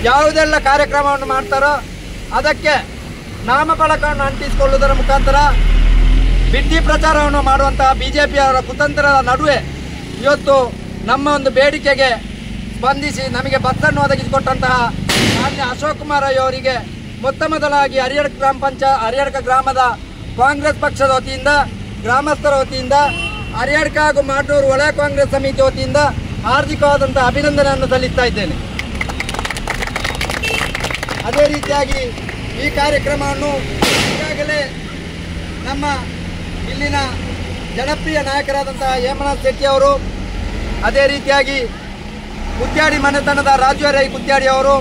ಯಾವುದೆಲ್ಲ ಕಾರ್ಯಕ್ರಮವನ್ನು ಮಾಡ್ತಾರೋ ಅದಕ್ಕೆ ನಾಮಫಲಕವನ್ನು ಅಂಟಿಸಿಕೊಳ್ಳುವುದರ ಮುಖಾಂತರ ಬಿಟ್ಟಿ ಪ್ರಚಾರವನ್ನು ಮಾಡುವಂತಹ ಬಿಜೆಪಿಯವರ ಕುತಂತ್ರದ ನಡುವೆ ಇವತ್ತು ನಮ್ಮ ಒಂದು ಬೇಡಿಕೆಗೆ ಸ್ಪಂದಿಸಿ ನಮಗೆ ಬಸ್ಸನ್ನು ಒದಗಿಸಿಕೊಟ್ಟಂತಹ ಮಾನ್ಯ ಅಶೋಕ್ ಕುಮಾರ್ ಅವರಿಗೆ ಮೊತ್ತ ಮೊದಲಾಗಿ ಹರಿಯಡ್ಕ ಗ್ರಾಮದ ಕಾಂಗ್ರೆಸ್ ಪಕ್ಷದ ವತಿಯಿಂದ, ಗ್ರಾಮಸ್ಥರ ವತಿಯಿಂದ, ಹರಿಯಡ್ಕ ಹಾಗೂ ಮಾಡೂರು ವಲಯ ಕಾಂಗ್ರೆಸ್ ಸಮಿತಿ ವತಿಯಿಂದ ಹಾರ್ದಿಕವಾದಂತಹ ಅಭಿನಂದನೆಯನ್ನು ಸಲ್ಲಿಸ್ತಾ ಇದ್ದೇನೆ. ಅದೇ ರೀತಿಯಾಗಿ ಈ ಕಾರ್ಯಕ್ರಮವನ್ನು ಈಗಾಗಲೇ ನಮ್ಮ ಇಲ್ಲಿನ ಜನಪ್ರಿಯ ನಾಯಕರಾದಂತಹ ಹೇಮನಾಥ್ ಶೆಟ್ಟಿ ಅವರು, ಅದೇ ರೀತಿಯಾಗಿ ಕುತ್ಯಾಡಿ ಮನೆತನದ ರಾಜುವರೈ ಕುತ್ಯಾಡಿ ಅವರು,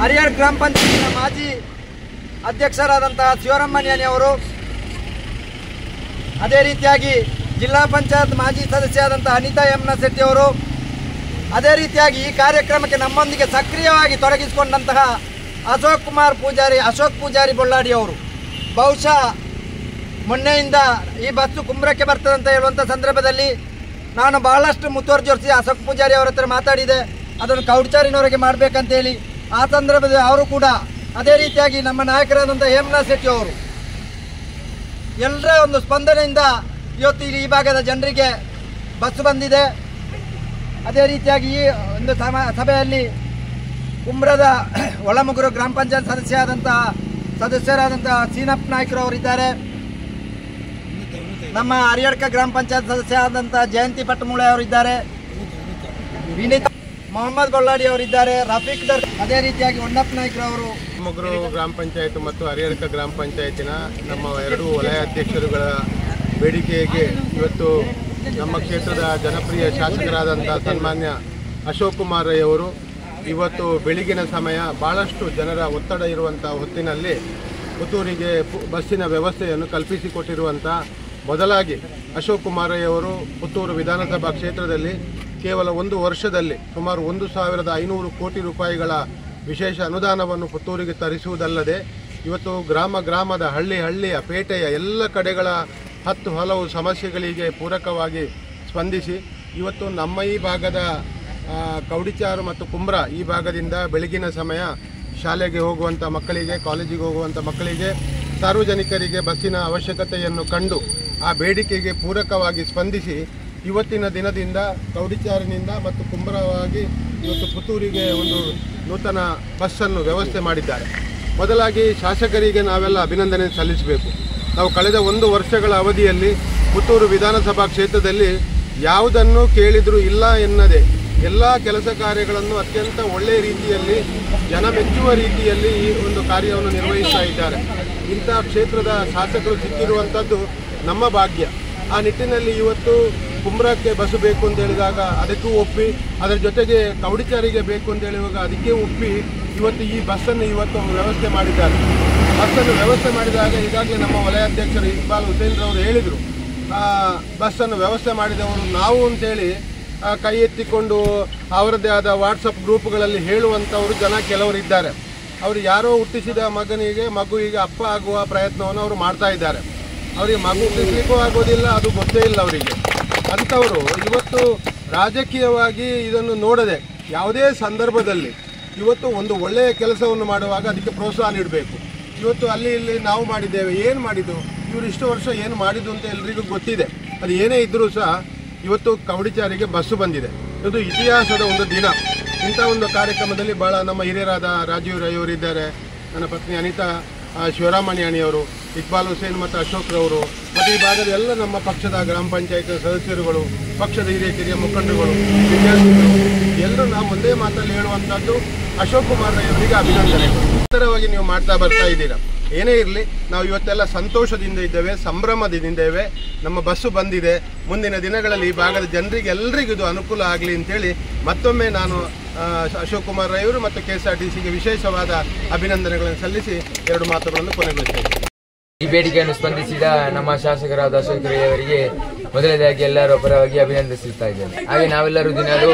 ಹರಿಯಡ್ ಗ್ರಾಮ ಪಂಚಾಯತಿನ ಮಾಜಿ ಅಧ್ಯಕ್ಷರಾದಂತಹ ಶಿವರಾಮಣ್ಯನಿ ಅವರು, ಅದೇ ರೀತಿಯಾಗಿ ಜಿಲ್ಲಾ ಪಂಚಾಯತ್ ಮಾಜಿ ಸದಸ್ಯರಾದಂತಹ ಅನಿತಾ ಹೇಮನಾಥ್ ಶೆಟ್ಟಿ ಅವರು, ಅದೇ ರೀತಿಯಾಗಿ ಈ ಕಾರ್ಯಕ್ರಮಕ್ಕೆ ನಮ್ಮೊಂದಿಗೆ ಸಕ್ರಿಯವಾಗಿ ತೊಡಗಿಸಿಕೊಂಡಂತಹ ಅಶೋಕ್ ಪೂಜಾರಿ ಬೊಳ್ಳಾಡಿ ಅವರು. ಬಹುಶಃ ಮೊನ್ನೆಯಿಂದ ಈ ಬಸ್ಸು ಕುಂಬ್ರಕ್ಕೆ ಬರ್ತದೆ ಅಂತ ಹೇಳುವಂಥ ಸಂದರ್ಭದಲ್ಲಿ ನಾನು ಬಹಳಷ್ಟು ಮುತುವರ್ಜಿ ವಹಿಸಿ ಅಶೋಕ್ ಪೂಜಾರಿ ಅವರ ಹತ್ರ ಮಾತಾಡಿದೆ, ಅದನ್ನು ಕೌಡ್ಚಾರಿನವರೆಗೆ ಮಾಡಬೇಕಂತೇಳಿ. ಆ ಸಂದರ್ಭದಲ್ಲಿ ಅವರು ಕೂಡ ಅದೇ ರೀತಿಯಾಗಿ ನಮ್ಮ ನಾಯಕರಾದಂಥ ಹೇಮನಾಥ್ ಶೆಟ್ಟಿ ಅವರು ಎಲ್ಲರ ಒಂದು ಸ್ಪಂದನೆಯಿಂದ ಇವತ್ತು ಈ ಭಾಗದ ಜನರಿಗೆ ಬಸ್ಸು ಬಂದಿದೆ. ಅದೇ ರೀತಿಯಾಗಿ ಈ ಒಂದು ಸಭೆಯಲ್ಲಿ ಕುಂಬ್ರದ ಒಳಮುಗುರು ಗ್ರಾಮ ಪಂಚಾಯತ್ ಸದಸ್ಯರಾದಂತಹ ಸೀನಪ್ಪ ನಾಯ್ಕರು ಅವರಿದ್ದಾರೆ, ನಮ್ಮ ಹರಿಯಡ್ಕ ಗ್ರಾಮ ಪಂಚಾಯತ್ ಸದಸ್ಯರಾದಂತಹ ಜಯಂತಿ ಪಟ್ಟಮೂಳೆ ಅವರಿದ್ದಾರೆ, ವಿನೀತ್ ಮೊಹಮ್ಮದ್ ಬೊಳ್ಳಾಡಿ ಅವರಿದ್ದಾರೆ, ರಫೀಕ್ ದರ್, ಅದೇ ರೀತಿಯಾಗಿ ಹೊನ್ನಪ್ಪ ನಾಯ್ಕರು ಅವರು. ಒಳಮುಗುರು ಗ್ರಾಮ ಪಂಚಾಯತ್ ಮತ್ತು ಹರಿಯಡ್ಕ ಗ್ರಾಮ ಪಂಚಾಯತಿನ ನಮ್ಮ ಎರಡೂ ವಲಯ ಅಧ್ಯಕ್ಷರುಗಳ ಬೇಡಿಕೆಗೆ ಇವತ್ತು ನಮ್ಮ ಕ್ಷೇತ್ರದ ಜನಪ್ರಿಯ ಶಾಸಕರಾದಂಥ ಸನ್ಮಾನ್ಯ ಅಶೋಕ್ ಕುಮಾರ್ ಅವರು ಇವತ್ತು ಬೆಳಗಿನ ಸಮಯ ಭಾಳಷ್ಟು ಜನರ ಒತ್ತಡ ಇರುವಂಥ ಹೊತ್ತಿನಲ್ಲಿ ಪುತ್ತೂರಿಗೆ ಬಸ್ಸಿನ ವ್ಯವಸ್ಥೆಯನ್ನು ಕಲ್ಪಿಸಿಕೊಟ್ಟಿರುವಂಥ ಮೊದಲಾಗಿ ಅಶೋಕ್ ಕುಮಾರ್ ಅವರು ಪುತ್ತೂರು ವಿಧಾನಸಭಾ ಕ್ಷೇತ್ರದಲ್ಲಿ ಕೇವಲ ಒಂದು ವರ್ಷದಲ್ಲಿ ಸುಮಾರು 1,500 ಕೋಟಿ ರೂಪಾಯಿಗಳ ವಿಶೇಷ ಅನುದಾನವನ್ನು ಪುತ್ತೂರಿಗೆ ತರಿಸುವುದಲ್ಲದೆ ಇವತ್ತು ಗ್ರಾಮದ ಹಳ್ಳಿಯ ಪೇಟೆಯ ಎಲ್ಲ ಕಡೆಗಳ ಹಲವು ಸಮಸ್ಯೆಗಳಿಗೆ ಪೂರಕವಾಗಿ ಸ್ಪಂದಿಸಿ ಇವತ್ತು ನಮ್ಮ ಈ ಭಾಗದ ಕೌಡಿಚಾರು ಮತ್ತು ಕುಂಬ್ರ ಈ ಭಾಗದಿಂದ ಬೆಳಗಿನ ಸಮಯ ಶಾಲೆಗೆ ಹೋಗುವಂಥ ಮಕ್ಕಳಿಗೆ, ಕಾಲೇಜಿಗೆ ಹೋಗುವಂಥ ಮಕ್ಕಳಿಗೆ, ಸಾರ್ವಜನಿಕರಿಗೆ ಬಸ್ಸಿನ ಅವಶ್ಯಕತೆಯನ್ನು ಕಂಡು ಆ ಬೇಡಿಕೆಗೆ ಪೂರಕವಾಗಿ ಸ್ಪಂದಿಸಿ ಇವತ್ತಿನ ದಿನದಿಂದ ಕೌಡಿಚಾರಿನಿಂದ ಮತ್ತು ಕುಂಬ್ರವಾಗಿ ಇವತ್ತು ಪುತ್ತೂರಿಗೆ ಒಂದು ನೂತನ ಬಸ್ಸನ್ನು ವ್ಯವಸ್ಥೆ ಮಾಡಿದ್ದಾರೆ. ಮೊದಲಾಗಿ ಶಾಸಕರಿಗೆ ನಾವೆಲ್ಲ ಅಭಿನಂದನೆ ಸಲ್ಲಿಸಬೇಕು. ನಾವು ಕಳೆದ 1 ವರ್ಷಗಳ ಅವಧಿಯಲ್ಲಿ ಪುತ್ತೂರು ವಿಧಾನಸಭಾ ಕ್ಷೇತ್ರದಲ್ಲಿ ಯಾವುದನ್ನು ಕೇಳಿದರೂ ಇಲ್ಲ ಎನ್ನದೆ ಎಲ್ಲ ಕೆಲಸ ಕಾರ್ಯಗಳನ್ನು ಅತ್ಯಂತ ಒಳ್ಳೆಯ ರೀತಿಯಲ್ಲಿ ಜನ ಮೆಚ್ಚುವ ರೀತಿಯಲ್ಲಿ ಈ ಒಂದು ಕಾರ್ಯವನ್ನು ನಿರ್ವಹಿಸ್ತಾ ಇದ್ದಾರೆ. ಇಂಥ ಕ್ಷೇತ್ರದ ಶಾಸಕರು ಸಿಕ್ಕಿರುವಂಥದ್ದು ನಮ್ಮ ಭಾಗ್ಯ. ಆ ನಿಟ್ಟಿನಲ್ಲಿ ಇವತ್ತು ಕುಂಬ್ರಕ್ಕೆ ಬಸ್ಸು ಬೇಕು ಅಂತ ಹೇಳಿದಾಗ ಅದಕ್ಕೂ ಒಪ್ಪಿ, ಅದರ ಜೊತೆಗೆ ಕೌಡಿಚಾರಿಗೆ ಬೇಕು ಅಂತ ಹೇಳುವಾಗ ಅದಕ್ಕೆ ಒಪ್ಪಿ ಇವತ್ತು ಈ ಬಸ್ಸನ್ನು ಇವತ್ತು ವ್ಯವಸ್ಥೆ ಮಾಡಿದ್ದಾರೆ. ಬಸ್ಸನ್ನು ವ್ಯವಸ್ಥೆ ಮಾಡಿದಾಗ ಈಗಾಗಲೇ ನಮ್ಮ ವಲಯಾಧ್ಯಕ್ಷರು ಇಕ್ಬಾಲ್ ಹುಸೇನ್ ರವರು ಹೇಳಿದರು, ಬಸ್ಸನ್ನು ವ್ಯವಸ್ಥೆ ಮಾಡಿದವರು ನಾವು ಅಂತೇಳಿ ಕೈ ಎತ್ತಿಕೊಂಡು ಅವರದ್ದೇ ಆದ ವಾಟ್ಸಪ್ ಗ್ರೂಪ್ಗಳಲ್ಲಿ ಹೇಳುವಂಥವರು ಜನ ಕೆಲವರಿದ್ದಾರೆ. ಅವರು ಯಾರೋ ಹುಟ್ಟಿಸಿದ ಮಗುವಿಗೆ ಅಪ್ಪ ಆಗುವ ಪ್ರಯತ್ನವನ್ನು ಅವರು ಮಾಡ್ತಾ ಇದ್ದಾರೆ. ಅವರಿಗೆ ಮಗು ಹುಟ್ಟಿಸ್ಲಿಕ್ಕೂ ಆಗೋದಿಲ್ಲ, ಅದು ಗೊತ್ತೇ ಇಲ್ಲ ಅವರಿಗೆ. ಅಂಥವರು ಇವತ್ತು ರಾಜಕೀಯವಾಗಿ ಇದನ್ನು ನೋಡದೆ ಯಾವುದೇ ಸಂದರ್ಭದಲ್ಲಿ ಇವತ್ತು ಒಂದು ಒಳ್ಳೆಯ ಕೆಲಸವನ್ನು ಮಾಡುವಾಗ ಅದಕ್ಕೆ ಪ್ರೋತ್ಸಾಹ ನೀಡಬೇಕು. ಇವತ್ತು ಅಲ್ಲಿ ಇಲ್ಲಿ ನಾವು ಮಾಡಿದ್ದೇವೆ, ಏನು ಮಾಡಿದ್ದು, ಇವರು ಇಷ್ಟು ವರ್ಷ ಏನು ಮಾಡಿದ್ದು ಅಂತ ಎಲ್ರಿಗೂ ಗೊತ್ತಿದೆ. ಅದು ಏನೇ ಇದ್ದರೂ ಸಹ ಇವತ್ತು ಕೌಡಿಚಾರಿಗೆ ಬಸ್ಸು ಬಂದಿದೆ. ಇದು ಇತಿಹಾಸದ ಒಂದು ದಿನ. ಇಂಥ ಒಂದು ಕಾರ್ಯಕ್ರಮದಲ್ಲಿ ಭಾಳ ನಮ್ಮ ಹಿರಿಯರಾದ ರಾಜೀವ್ ರೈ ಅವರಿದ್ದಾರೆ, ನನ್ನ ಪತ್ನಿ ಅನಿತಾ ಶಿವರಾಮಣ್ಯಣಿಯವರು, ಇಕ್ಬಾಲ್ ಹುಸೇನ್ ಮತ್ತು ಅಶೋಕ್ ರವರು, ಮತ್ತು ಈ ಭಾಗದ ಎಲ್ಲ ನಮ್ಮ ಪಕ್ಷದ ಗ್ರಾಮ ಪಂಚಾಯತ್ ಸದಸ್ಯರುಗಳು, ಪಕ್ಷದ ಹಿರಿಯ ಮುಖಂಡರುಗಳು, ವಿದ್ಯಾರ್ಥಿಗಳು ಎಲ್ಲರೂ ನಾವು ಒಂದೇ ಮಾತಲ್ಲಿ ಹೇಳುವಂಥದ್ದು ಅಶೋಕ್ ಕುಮಾರ್ ಅವರಿಗೆ ಅಭಿನಂದನೆ. ನಿರಂತರವಾಗಿ ನೀವು ಮಾಡ್ತಾ ಬರ್ತಾ ಇದ್ದೀರಾ. ಏನೇ ಇರಲಿ, ನಾವು ಇವತ್ತೆಲ್ಲ ಸಂತೋಷದಿಂದ ಇದ್ದೇವೆ, ಸಂಭ್ರಮದಿಂದಿದ್ದೇವೆ. ನಮ್ಮ ಬಸ್ಸು ಬಂದಿದೆ. ಮುಂದಿನ ದಿನಗಳಲ್ಲಿ ಈ ಭಾಗದ ಜನರಿಗೆ ಎಲ್ಲರಿಗೂ ಇದು ಅನುಕೂಲ ಆಗಲಿ ಅಂತೇಳಿ ಮತ್ತೊಮ್ಮೆ ನಾನು ಅಶೋಕ್ ಕುಮಾರ್ ರವರು ಮತ್ತು KSRTCಗೆ ವಿಶೇಷವಾದ ಅಭಿನಂದನೆಗಳನ್ನು ಸಲ್ಲಿಸಿ 2 ಮಾತುಗಳನ್ನು ಕೊನೆಗೊಳಿಸಿದ್ದೇನೆ. ಈ ಬೇಡಿಕೆಯನ್ನು ಸ್ಪಂದಿಸಿದ ನಮ್ಮ ಶಾಸಕರಾದ ಅಶೋಕ್ ರೈ ಅವರಿಗೆ ಮೊದಲನೇದಾಗಿ ಎಲ್ಲರ ಪರವಾಗಿ ಅಭಿನಂದಿಸುತ್ತಾ ಇದ್ದೇನೆ. ಹಾಗೆ ನಾವೆಲ್ಲರೂ ದಿನಾಲೂ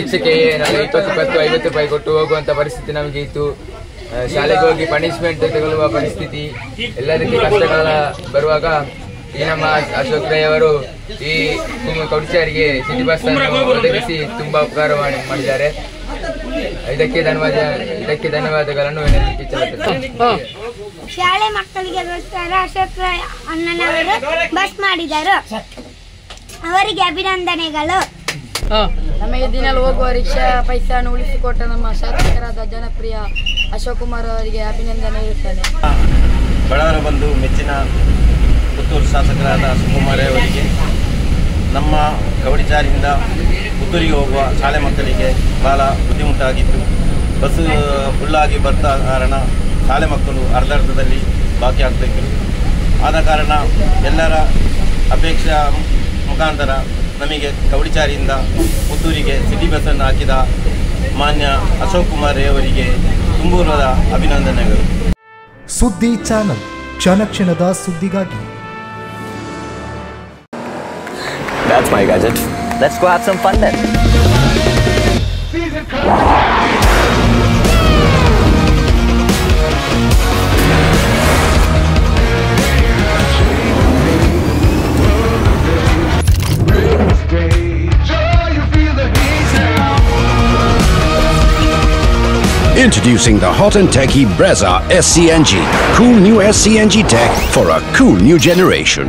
ರಿಕ್ಷಕ್ಕೆ 20-50 ರೂಪಾಯಿ ಕೊಟ್ಟು ಹೋಗುವಂತ ಪರಿಸ್ಥಿತಿ ನಮಗೆ ಇತ್ತು. ಶಾಲೆಗೆ ಹೋಗಿ ಪನಿಷ್ಮೆಂಟ್ ತಗೊಳ್ಳುವ ಪರಿಸ್ಥಿತಿ, ಎಲ್ಲದಕ್ಕೆ ಕಷ್ಟಕಾಲ ಬರುವಾಗ ಈ ನಮ್ಮ ಅಶೋಕ್ ರೈ ಅವರು ಈ ಕೌಡಿಚಾರಿಗೆ ಸಿಟಿ ಬಸ್ ಅನ್ನು ಒದಗಿಸಿ ತುಂಬಾ ಉಪಕಾರ ಮಾಡಿದ್ದಾರೆ. ಇದಕ್ಕೆ ಧನ್ಯವಾದಗಳನ್ನು ಹೇಳಲಿಕ್ಕೆ ಇಚ್ಛೆಪಡುತ್ತೇನೆ. ಶಾಲೆ ಮಕ್ಕಳಿಗೋಸ್ಕರ ಅಶೋಕ್ ಅಣ್ಣನವರು ಬಸ್ ಮಾಡಿದರು, ಅವರಿಗೆ ಅಭಿನಂದನೆಗಳು. ನಮಗೆ ದಿನಲು ಹೋಗುವ ರಿಕ್ಷಾ ಪೈಸೆಯನ್ನು ಉಳಿಸಿಕೊಟ್ಟ ನಮ್ಮ ಶಾಸಕರಾದ ಜನಪ್ರಿಯ ಅಶೋಕ್ ಕುಮಾರ್ ಅವರಿಗೆ ಅಭಿನಂದನೆ ಇರುತ್ತದೆ. ಬಡವರ ಬಂಧು ಮೆಚ್ಚಿನ ಪುತ್ತೂರು ಶಾಸಕರಾದ ಅಶೋಕ್ ಕುಮಾರ್ ಅವರಿಗೆ ನಮ್ಮ ಕವಡಿಚಾರಿಂದ ಪುತ್ತೂರಿಗೆ ಹೋಗುವ ಶಾಲೆ ಮಕ್ಕಳಿಗೆ ಬಹಳ ಬುದ್ಧಿಮುಟ್ಟಾಗಿತ್ತು. ಬಸ್ ಫುಲ್ಲಾಗಿ ಬರ್ತಾ ಕಾರಣ ಶಾಲೆ ಮಕ್ಕಳು ಅರ್ಧದಲ್ಲಿ ಬಾಕಿ ಆಗ್ತಾಯಿದ್ರು. ಆದ ಕಾರಣ ಎಲ್ಲರ ಅಪೇಕ್ಷೆ ಮುಖಾಂತರ ನಮಗೆ ಕವಡಿಚಾರಿಯಿಂದ ಪುತ್ತೂರಿಗೆ ಸಿಟಿ ಬಸ್ಸನ್ನು ಹಾಕಿದ ಮಾನ್ಯ ಅಶೋಕ್ ಕುಮಾರ್ ಅವರಿಗೆ ತುಂಬೂರದ ಅಭಿನಂದನೆಗಳು. ಸುದ್ದಿ ಚಾನಲ್, ಕ್ಷಣ ಕ್ಷಣದ ಸುದ್ದಿಗಾಗಿ. That's my gadget. Let's go have some fun then. Introducing the hot and techy Brezza SCNG. Cool new SCNG tech for a cool new generation.